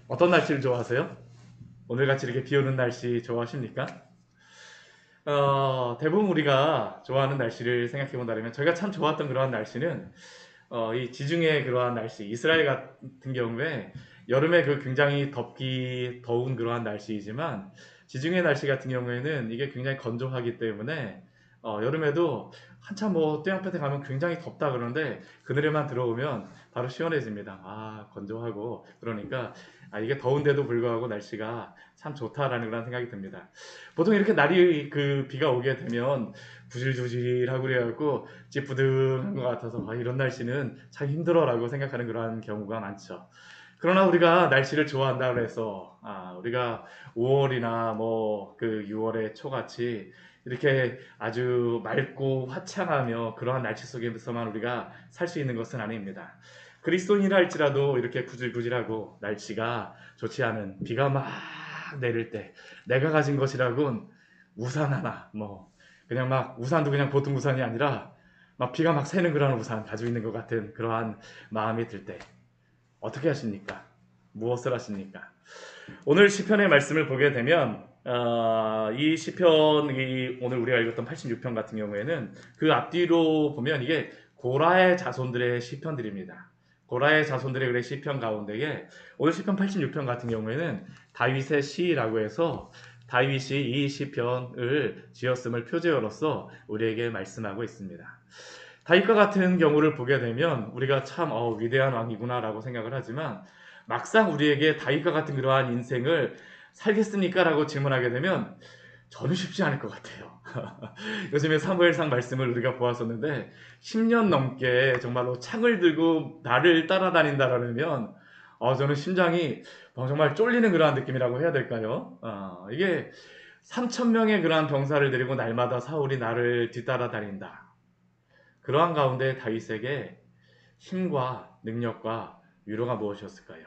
어떤 날씨를 좋아하세요? 오늘같이 이렇게 비 오는 날씨 좋아하십니까? 대부분 우리가 좋아하는 날씨를 생각해 본다면 저희가 참 좋았던 그러한 날씨는 이 지중해 그러한 날씨, 이스라엘 같은 경우에 여름에 그 굉장히 더운 그러한 날씨이지만 지중해 날씨 같은 경우에는 이게 굉장히 건조하기 때문에 여름에도 한참 뭐 떼양볕에 가면 굉장히 덥다 그러는데 그늘에만 들어오면 바로 시원해집니다. 아, 건조하고 그러니까 이게 더운데도 불구하고 날씨가 참 좋다라는 그런 생각이 듭니다. 보통 이렇게 날이 그 비가 오게 되면 구질구질하고 그래갖고 찌뿌둥한 것 같아서 이런 날씨는 참 힘들어라고 생각하는 그러한 경우가 많죠. 그러나 우리가 날씨를 좋아한다 그래서 우리가 5월이나 뭐 그 6월의 초같이 이렇게 아주 맑고 화창하며 그러한 날씨 속에서만 우리가 살 수 있는 것은 아닙니다. 그리스도인이라 할지라도 이렇게 구질구질하고 날씨가 좋지 않은 비가 막 내릴 때 내가 가진 것이라곤 우산 하나 뭐 그냥 막 우산도 그냥 보통 우산이 아니라 막 비가 막 새는 그런 우산 가지고 있는 것 같은 그러한 마음이 들 때 어떻게 하십니까? 무엇을 하십니까? 오늘 시편의 말씀을 보게 되면 이 시편이 오늘 우리가 읽었던 86편 같은 경우에는 그 앞뒤로 보면 이게 고라의 자손들의 시편들입니다. 고라의 자손들의 그래 시편 가운데에 오늘 시편 86편 같은 경우에는 다윗의 시라고 해서 다윗이 이 시편을 지었음을 표제어로서 우리에게 말씀하고 있습니다. 다윗과 같은 경우를 보게 되면 우리가 참 위대한 왕이구나라고 생각을 하지만 막상 우리에게 다윗과 같은 그러한 인생을 살겠습니까? 라고 질문하게 되면 저는 쉽지 않을 것 같아요. 요즘에 사무엘상 말씀을 우리가 보았었는데 10년 넘게 정말로 창을 들고 나를 따라다닌다라면 저는 심장이 정말 쫄리는 그러한 느낌이라고 해야 될까요? 이게 3천 명의 그러한 병사를 데리고 날마다 사울이 나를 뒤따라다닌다. 그러한 가운데 다윗에게 힘과 능력과 위로가 무엇이었을까요?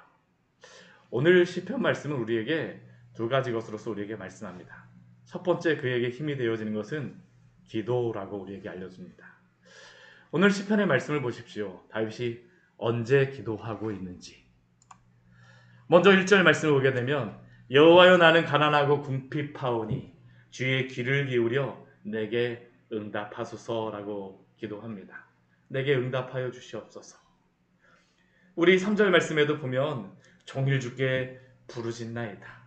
오늘 시편 말씀은 우리에게 두 가지 것으로서 우리에게 말씀합니다. 첫 번째 그에게 힘이 되어지는 것은 기도라고 우리에게 알려줍니다. 오늘 시편의 말씀을 보십시오. 다윗이 언제 기도하고 있는지. 먼저 1절 말씀을 보게 되면 여호와여 나는 가난하고 궁핍하오니 주의 귀를 기울여 내게 응답하소서라고 기도합니다. 내게 응답하여 주시옵소서. 우리 3절 말씀에도 보면 종일 주께 부르짖나이다.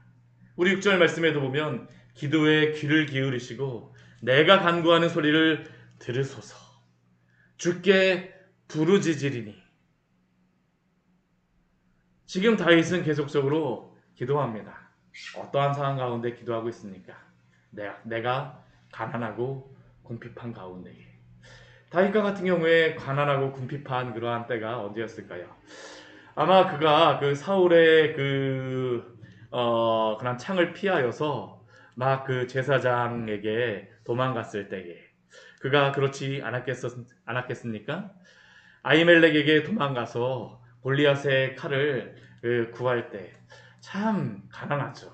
우리 6절 말씀에도 보면 기도에 귀를 기울이시고 내가 간구하는 소리를 들으소서. 주께 부르짖으리니. 지금 다윗은 계속적으로 기도합니다. 어떠한 상황 가운데 기도하고 있습니까? 내가 가난하고 궁핍한 가운데. 다윗과 같은 경우에 가난하고 궁핍한 그러한 때가 언제였을까요? 아마 그가 그 사울의 그런 창을 피하여서 막 그 제사장에게 도망갔을 때에 그가 그렇지 않았겠습니까? 아히멜렉에게 도망가서 골리앗의 칼을 구할 때 참 가난하죠.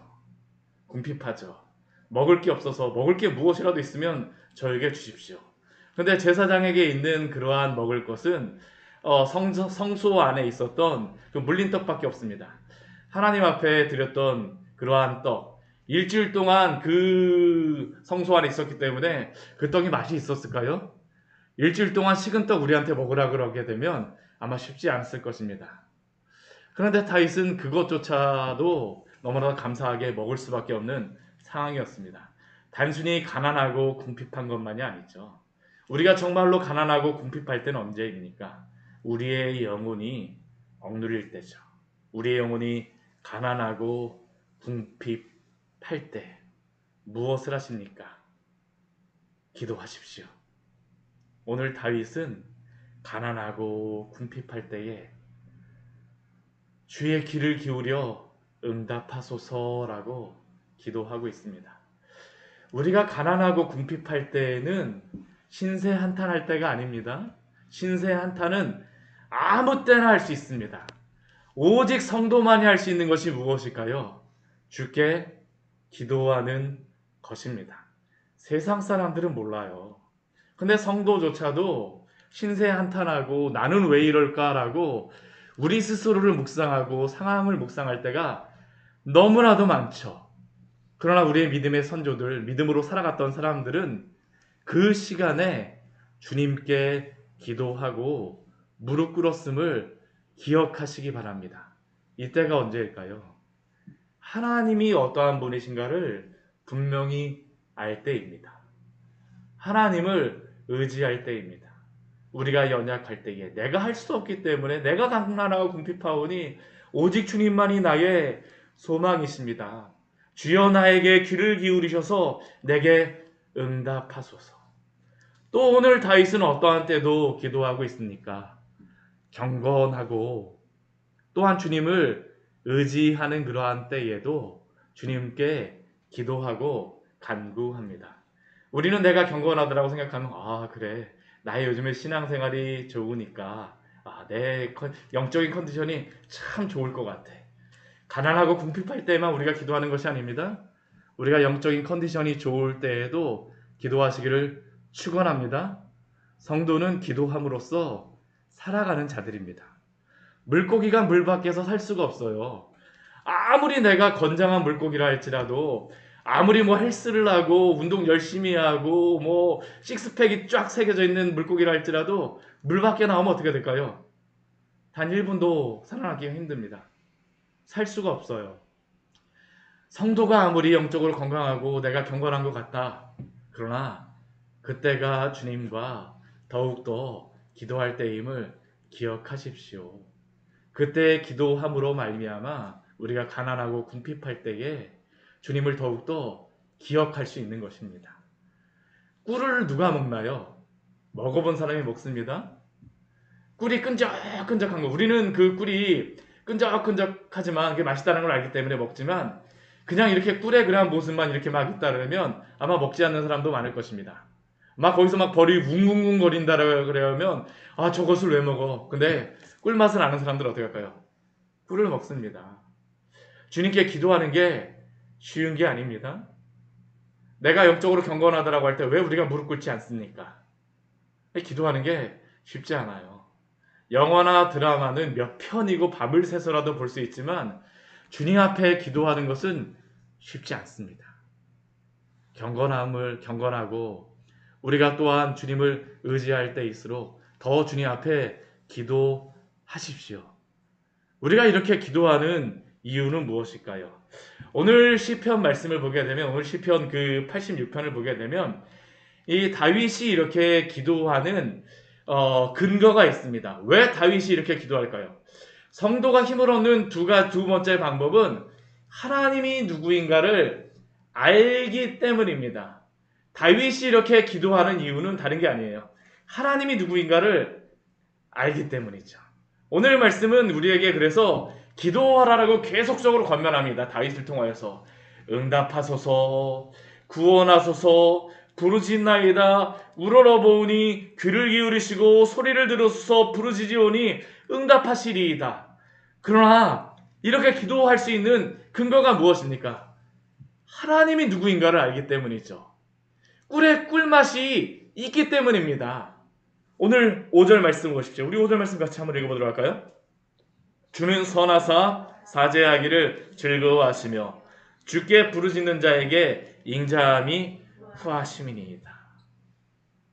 궁핍하죠. 먹을 게 없어서 먹을 게 무엇이라도 있으면 저에게 주십시오. 근데 제사장에게 있는 그러한 먹을 것은 성소 안에 있었던 그 물린 떡밖에 없습니다. 하나님 앞에 드렸던 그러한 떡, 일주일 동안 그 성소 안에 있었기 때문에 그 떡이 맛이 있었을까요? 일주일 동안 식은 떡 우리한테 먹으라 그러게 되면 아마 쉽지 않았을 것입니다. 그런데 다윗은 그것조차도 너무나 감사하게 먹을 수밖에 없는 상황이었습니다. 단순히 가난하고 궁핍한 것만이 아니죠. 우리가 정말로 가난하고 궁핍할 때는 언제입니까? 우리의 영혼이 억누릴 때죠. 우리의 영혼이 가난하고 궁핍할 때 무엇을 하십니까? 기도하십시오. 오늘 다윗은 가난하고 궁핍할 때에 주의 귀를 기울여 응답하소서라고 기도하고 있습니다. 우리가 가난하고 궁핍할 때에는 신세 한탄할 때가 아닙니다. 신세 한탄은 아무 때나 할 수 있습니다. 오직 성도만이 할 수 있는 것이 무엇일까요? 주께 기도하는 것입니다. 세상 사람들은 몰라요. 근데 성도조차도 신세 한탄하고 나는 왜 이럴까라고 우리 스스로를 묵상하고 상황을 묵상할 때가 너무나도 많죠. 그러나 우리의 믿음의 선조들, 믿음으로 살아갔던 사람들은 그 시간에 주님께 기도하고 무릎 꿇었음을 기억하시기 바랍니다. 이때가 언제일까요? 하나님이 어떠한 분이신가를 분명히 알 때입니다. 하나님을 의지할 때입니다. 우리가 연약할 때에 내가 할 수 없기 때문에 내가 강난하고 궁핍하오니 오직 주님만이 나의 소망이십니다. 주여 나에게 귀를 기울이셔서 내게 응답하소서. 또 오늘 다윗은 어떠한 때도 기도하고 있습니까? 경건하고 또한 주님을 의지하는 그러한 때에도 주님께 기도하고 간구합니다. 우리는 내가 경건하다라고 생각하면 그래 나의 요즘에 신앙생활이 좋으니까 내 영적인 컨디션이 참 좋을 것 같아. 가난하고 궁핍할 때만 우리가 기도하는 것이 아닙니다. 우리가 영적인 컨디션이 좋을 때에도 기도하시기를 축원합니다. 성도는 기도함으로써 살아가는 자들입니다. 물고기가 물 밖에서 살 수가 없어요. 아무리 내가 건장한 물고기라 할지라도 아무리 헬스를 하고 운동 열심히 하고 식스팩이 쫙 새겨져 있는 물고기라 할지라도 물 밖에 나오면 어떻게 될까요? 단 1분도 살아나기가 힘듭니다. 살 수가 없어요. 성도가 아무리 영적으로 건강하고 내가 경건한 것 같다. 그러나 그때가 주님과 더욱더 기도할 때임을 기억하십시오. 그때 기도함으로 말미암아 우리가 가난하고 궁핍할 때에 주님을 더욱더 기억할 수 있는 것입니다. 꿀을 누가 먹나요? 먹어본 사람이 먹습니다. 꿀이 끈적끈적한 거. 우리는 그 꿀이 끈적끈적하지만 그게 맛있다는 걸 알기 때문에 먹지만 그냥 이렇게 꿀의 그런 모습만 이렇게 막 있다 그러면 아마 먹지 않는 사람도 많을 것입니다. 거기서 벌이 웅웅웅 거린다 그러면 저것을 왜 먹어? 근데 꿀 맛을 아는 사람들은 어떻게 할까요? 꿀을 먹습니다. 주님께 기도하는 게 쉬운 게 아닙니다. 내가 영적으로 경건하다라고 할 때 왜 우리가 무릎 꿇지 않습니까? 기도하는 게 쉽지 않아요. 영화나 드라마는 몇 편이고 밤을 새서라도 볼 수 있지만 주님 앞에 기도하는 것은 쉽지 않습니다. 경건하고 우리가 또한 주님을 의지할 때일수록 더 주님 앞에 기도하십시오. 우리가 이렇게 기도하는 이유는 무엇일까요? 오늘 시편 말씀을 보게 되면 오늘 시편 그 86편을 보게 되면 이 다윗이 이렇게 기도하는 근거가 있습니다. 왜 다윗이 이렇게 기도할까요? 성도가 힘을 얻는 두 번째 방법은 하나님이 누구인가를 알기 때문입니다. 다윗이 이렇게 기도하는 이유는 다른 게 아니에요. 하나님이 누구인가를 알기 때문이죠. 오늘 말씀은 우리에게 그래서 기도하라라고 계속적으로 권면합니다. 다윗을 통하여서 응답하소서, 구원하소서, 부르짖나이다, 우러러보니 귀를 기울이시고 소리를 들으소서 부르짖으오니 응답하시리이다. 그러나 이렇게 기도할 수 있는 근거가 무엇입니까? 하나님이 누구인가를 알기 때문이죠. 꿀의 꿀맛이 있기 때문입니다. 오늘 5절 말씀 보십시오. 우리 5절 말씀 같이 한번 읽어보도록 할까요? 주는 선하사 사죄하기를 즐거워하시며 주께 부르짖는 자에게 인자함이 후하심이니이다.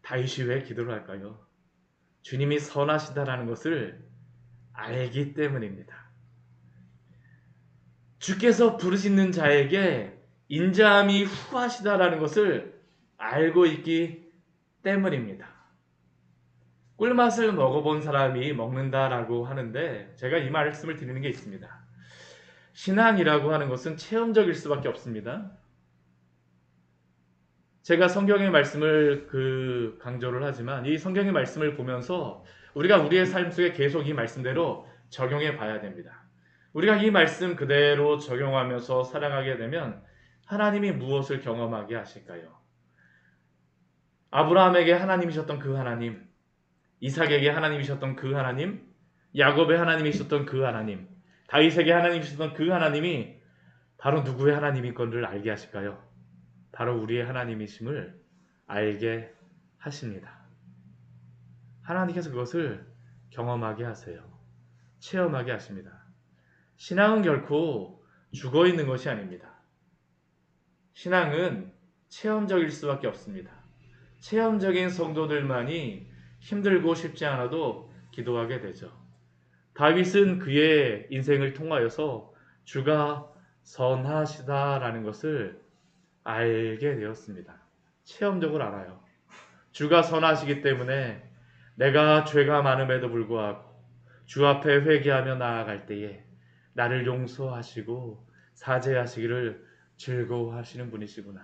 다윗이 왜 기도를 할까요? 주님이 선하시다라는 것을 알기 때문입니다. 주께서 부르짖는 자에게 인자함이 후하시다라는 것을 알고 있기 때문입니다. 꿀맛을 먹어본 사람이 먹는다라고 하는데 제가 이 말씀을 드리는 게 있습니다. 신앙이라고 하는 것은 체험적일 수밖에 없습니다. 제가 성경의 말씀을 강조를 하지만 이 성경의 말씀을 보면서 우리가 우리의 삶 속에 계속 이 말씀대로 적용해 봐야 됩니다. 우리가 이 말씀 그대로 적용하면서 살아가게 되면 하나님이 무엇을 경험하게 하실까요? 아브라함에게 하나님이셨던 그 하나님, 이삭에게 하나님이셨던 그 하나님, 야곱의 하나님이셨던 그 하나님, 다윗에게 하나님이셨던 그 하나님이 바로 누구의 하나님인 건를 알게 하실까요? 바로 우리의 하나님이심을 알게 하십니다. 하나님께서 그것을 경험하게 하세요. 체험하게 하십니다. 신앙은 결코 죽어 있는 것이 아닙니다. 신앙은 체험적일 수밖에 없습니다. 체험적인 성도들만이 힘들고 쉽지 않아도 기도하게 되죠. 다윗은 그의 인생을 통하여서 주가 선하시다라는 것을 알게 되었습니다. 체험적으로 알아요. 주가 선하시기 때문에 내가 죄가 많음에도 불구하고 주 앞에 회개하며 나아갈 때에 나를 용서하시고 사죄하시기를 즐거워하시는 분이시구나.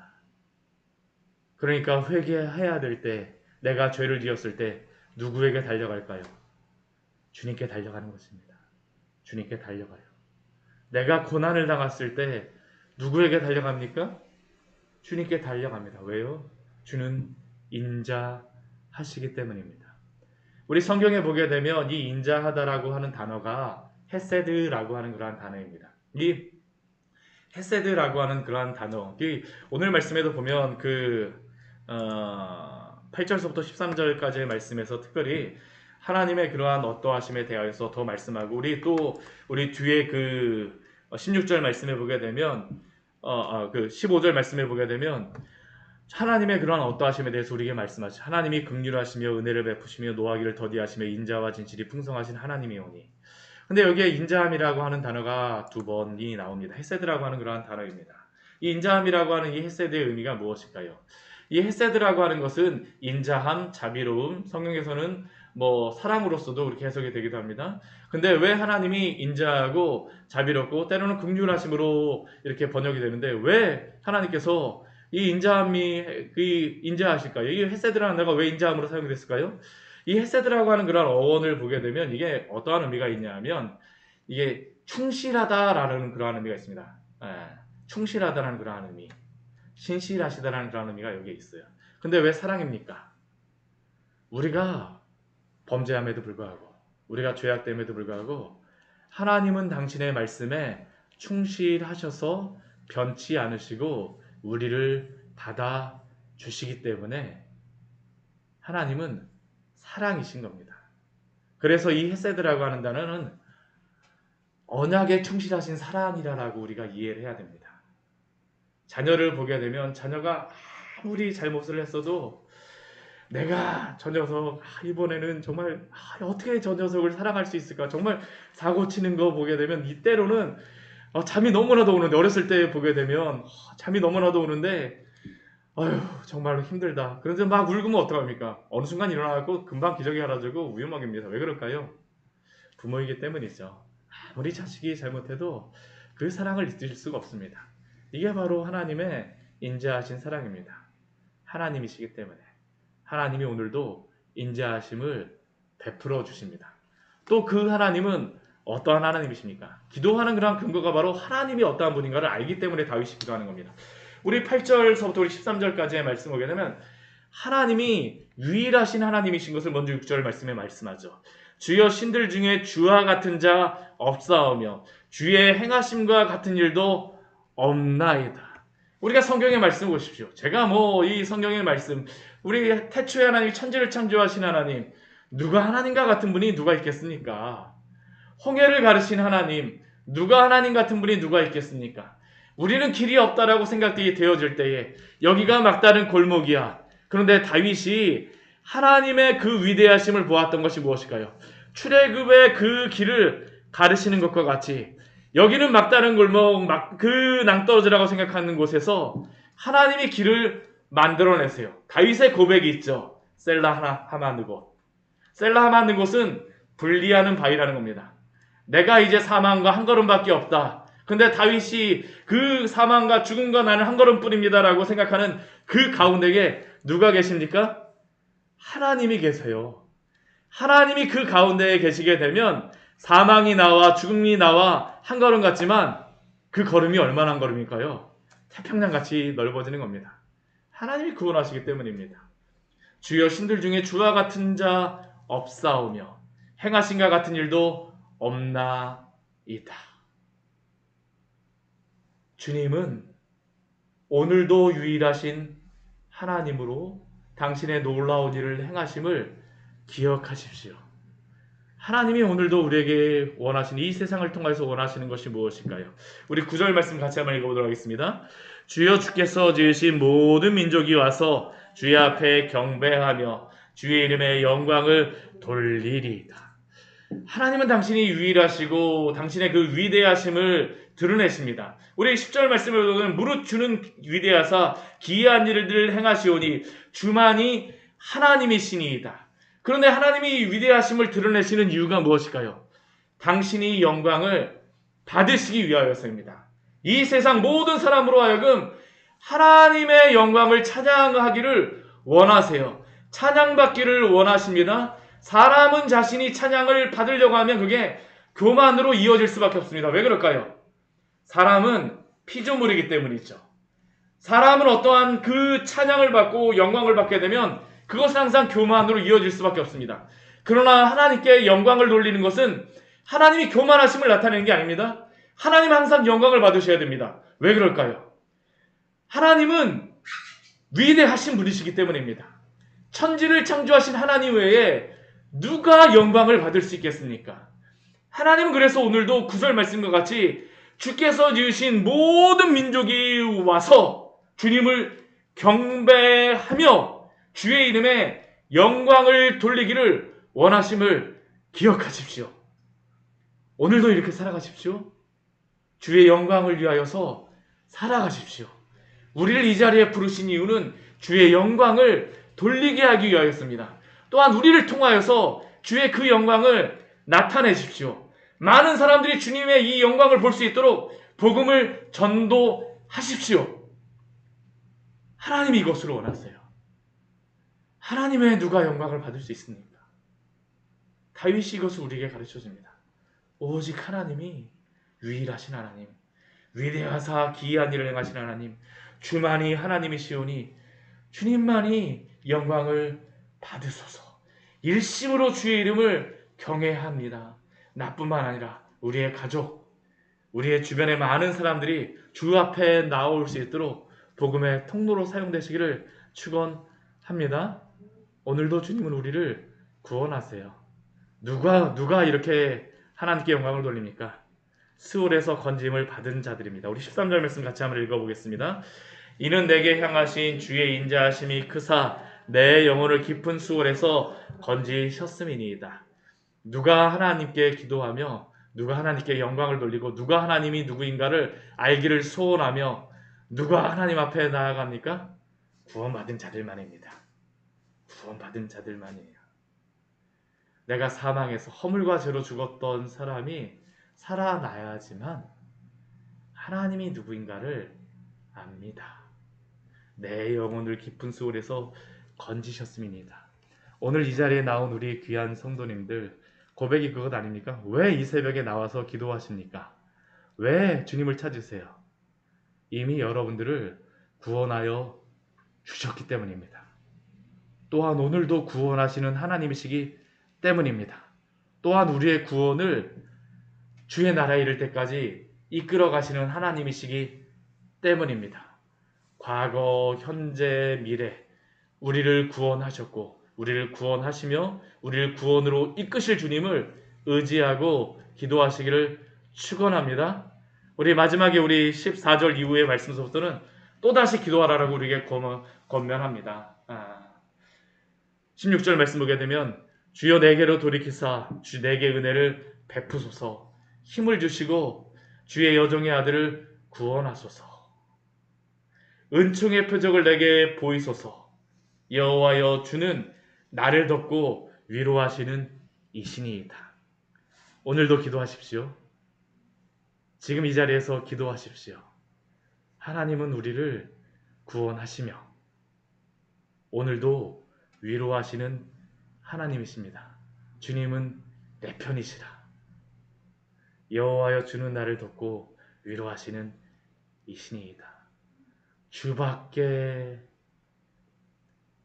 그러니까 회개해야 될 때, 내가 죄를 지었을 때 누구에게 달려갈까요? 주님께 달려가는 것입니다. 주님께 달려가요. 내가 고난을 당했을 때 누구에게 달려갑니까? 주님께 달려갑니다. 왜요? 주는 인자하시기 때문입니다. 우리 성경에 보게 되면 이 인자하다라고 하는 단어가 헤세드라고 하는 그러한 단어입니다. 이 헤세드라고 하는 그러한 단어, 오늘 말씀에도 보면 8절서부터 13절까지의 말씀에서 특별히 하나님의 그러한 어떠하심에 대하여서 더 말씀하고, 우리 뒤에 16절 말씀에 보게 되면 15절 말씀에 보게 되면 하나님의 그러한 어떠하심에 대해서 우리에게 말씀하시죠. 하나님이 긍휼하시며 은혜를 베푸시며 노하기를 더디하시며 인자와 진실이 풍성하신 하나님이오니. 근데 여기에 인자함이라고 하는 단어가 두 번이 나옵니다. 헤세드라고 하는 그러한 단어입니다. 이 인자함이라고 하는 이 헤세드의 의미가 무엇일까요? 이 헤세드라고 하는 것은 인자함, 자비로움, 성경에서는 사랑으로서도 그렇게 해석이 되기도 합니다. 근데 왜 하나님이 인자하고 자비롭고 때로는 긍휼하심으로 이렇게 번역이 되는데, 왜 하나님께서 이 인자하실까요? 이 헤세드라는 단어가 왜 인자함으로 사용이 됐을까요? 이 헤세드라고 하는 그런 어원을 보게 되면 이게 어떠한 의미가 있냐면, 이게 충실하다라는 그러한 의미가 있습니다. 충실하다라는 그러한 의미, 신실하시다라는 그러한 의미가 여기에 있어요. 근데 왜 사랑입니까? 우리가 범죄함에도 불구하고, 우리가 죄악됨에도 불구하고 하나님은 당신의 말씀에 충실하셔서 변치 않으시고 우리를 받아주시기 때문에 하나님은 사랑이신 겁니다. 그래서 이 헤세드라고 하는 단어는 언약에 충실하신 사랑이라고 우리가 이해를 해야 됩니다. 자녀를 보게 되면 자녀가 아무리 잘못을 했어도 내가 저 녀석 이번에는 정말 어떻게 저 녀석을 사랑할 수 있을까, 정말 사고 치는 거 보게 되면 이때로는 잠이 너무나도 오는데, 어렸을 때 보게 되면 잠이 너무나도 오는데 아휴 정말로 힘들다. 그런데 막 울면 어떡합니까? 어느 순간 일어나고 금방 기적이 사라지고 우유먹입니다. 왜 그럴까요? 부모이기 때문이죠. 아무리 자식이 잘못해도 그 사랑을 잊을 수가 없습니다. 이게 바로 하나님의 인자하신 사랑입니다. 하나님이시기 때문에 하나님이 오늘도 인자하심을 베풀어 주십니다. 또 그 하나님은 어떠한 하나님이십니까? 기도하는 그런 근거가 바로 하나님이 어떠한 분인가를 알기 때문에 다윗이 기도하는 겁니다. 우리 8절서부터 우리 13절까지의 말씀 보게 되면 하나님이 유일하신 하나님이신 것을 먼저 6절 말씀에 말씀하죠. 주여 신들 중에 주와 같은 자 없사오며 주의 행하심과 같은 일도 없나이다. 우리가 성경의 말씀 보십시오. 제가 이 성경의 말씀, 우리 태초에 하나님이 천지를 창조하신 하나님, 누가 하나님과 같은 분이 누가 있겠습니까? 홍해를 가르신 하나님, 누가 하나님 같은 분이 누가 있겠습니까? 우리는 길이 없다라고 생각이 되어질 때에 여기가 막다른 골목이야. 그런데 다윗이 하나님의 그 위대하심을 보았던 것이 무엇일까요? 출애굽의 그 길을 가르시는 것과 같이 여기는 막다른 골목, 그 낭떠러지라고 생각하는 곳에서 하나님이 길을 만들어내세요. 다윗의 고백이 있죠. 셀라 하마느 곳. 셀라 하마느 곳은 분리하는 바위라는 겁니다. 내가 이제 사망과 한 걸음밖에 없다. 근데 다윗이 그 사망과 죽음과 나는 한 걸음뿐입니다라고 생각하는 그 가운데에 누가 계십니까? 하나님이 계세요. 하나님이 그 가운데에 계시게 되면 사망이 나와 죽음이 나와 한 걸음 같지만 그 걸음이 얼마나 한 걸음일까요? 태평양같이 넓어지는 겁니다. 하나님이 구원하시기 때문입니다. 주여 신들 중에 주와 같은 자 없사오며 행하신과 같은 일도 없나이다. 주님은 오늘도 유일하신 하나님으로 당신의 놀라운 일을 행하심을 기억하십시오. 하나님이 오늘도 우리에게 원하시는 이 세상을 통해서 원하시는 것이 무엇일까요? 우리 9절 말씀 같이 한번 읽어보도록 하겠습니다. 주여 주께서 지으신 모든 민족이 와서 주의 앞에 경배하며 주의 이름의 영광을 돌리리이다. 하나님은 당신이 유일하시고 당신의 그 위대하심을 드러내십니다. 우리 10절 말씀을 보면 무릇 주는 위대하사 기이한 일을 행하시오니 주만이 하나님이시니이다. 그런데 하나님이 위대하심을 드러내시는 이유가 무엇일까요? 당신이 영광을 받으시기 위하여서입니다. 이 세상 모든 사람으로 하여금 하나님의 영광을 찬양하기를 원하세요. 찬양받기를 원하십니다. 사람은 자신이 찬양을 받으려고 하면 그게 교만으로 이어질 수밖에 없습니다. 왜 그럴까요? 사람은 피조물이기 때문이죠. 사람은 어떠한 그 찬양을 받고 영광을 받게 되면 그것은 항상 교만으로 이어질 수밖에 없습니다. 그러나 하나님께 영광을 돌리는 것은 하나님이 교만하심을 나타내는 게 아닙니다. 하나님 항상 영광을 받으셔야 됩니다. 왜 그럴까요? 하나님은 위대하신 분이시기 때문입니다. 천지를 창조하신 하나님 외에 누가 영광을 받을 수 있겠습니까? 하나님은 그래서 오늘도 9절 말씀과 같이 주께서 지으신 모든 민족이 와서 주님을 경배하며 주의 이름에 영광을 돌리기를 원하심을 기억하십시오. 오늘도 이렇게 살아가십시오. 주의 영광을 위하여서 살아가십시오. 우리를 이 자리에 부르신 이유는 주의 영광을 돌리게 하기 위하였습니다. 또한 우리를 통하여서 주의 그 영광을 나타내십시오. 많은 사람들이 주님의 이 영광을 볼 수 있도록 복음을 전도하십시오. 하나님이 이것을 원하세요. 하나님의 누가 영광을 받을 수 있습니까? 다윗이 이것을 우리에게 가르쳐줍니다. 오직 하나님이 유일하신 하나님, 위대하사 기이한 일을 행하신 하나님, 주만이 하나님이시오니 주님만이 영광을 받으소서. 일심으로 주의 이름을 경외합니다. 나뿐만 아니라 우리의 가족, 우리의 주변의 많은 사람들이 주 앞에 나올 수 있도록 복음의 통로로 사용되시기를 축원합니다. 오늘도 주님은 우리를 구원하세요. 누가 이렇게 하나님께 영광을 돌립니까? 스올에서 건짐을 받은 자들입니다. 우리 13절 말씀 같이 한번 읽어보겠습니다. 이는 내게 향하신 주의 인자하심이 크사 내 영혼을 깊은 수월에서 건지셨음이니이다. 누가 하나님께 기도하며 누가 하나님께 영광을 돌리고 누가 하나님이 누구인가를 알기를 소원하며 누가 하나님 앞에 나아갑니까? 구원받은 자들만입니다. 구원받은 자들만이에요. 내가 사망에서 허물과 죄로 죽었던 사람이 살아나야지만 하나님이 누구인가를 압니다. 내 영혼을 깊은 수월에서 건지셨음이니이다. 오늘 이 자리에 나온 우리 귀한 성도님들 고백이 그것 아닙니까? 왜 이 새벽에 나와서 기도하십니까? 왜 주님을 찾으세요? 이미 여러분들을 구원하여 주셨기 때문입니다. 또한 오늘도 구원하시는 하나님이시기 때문입니다. 또한 우리의 구원을 주의 나라에 이를 때까지 이끌어 가시는 하나님이시기 때문입니다. 과거, 현재, 미래 우리를 구원하셨고 우리를 구원하시며 우리를 구원으로 이끄실 주님을 의지하고 기도하시기를 축원합니다. 우리 마지막에 우리 14절 이후의 말씀서부터는 또다시 기도하라라고 우리에게 권면합니다. 16절 말씀 보게 되면 주여 내게로 돌이키사 주 내게 은혜를 베푸소서. 힘을 주시고 주의 여종의 아들을 구원하소서. 은총의 표적을 내게 보이소서. 여호와여 주는 나를 덮고 위로하시는 이신이이다. 오늘도 기도하십시오. 지금 이 자리에서 기도하십시오. 하나님은 우리를 구원하시며 오늘도 위로하시는 하나님이십니다. 주님은 내 편이시라. 여호와여 주는 나를 덮고 위로하시는 이신이이다. 주밖에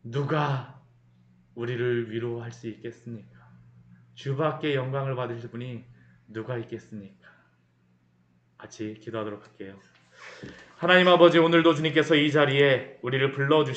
누가 우리를 위로할 수 있겠습니까? 주밖에 영광을 받으실 분이 누가 있겠습니까? 같이 기도하도록 할게요. 하나님 아버지, 오늘도 주님께서 이 자리에 우리를 불러주시고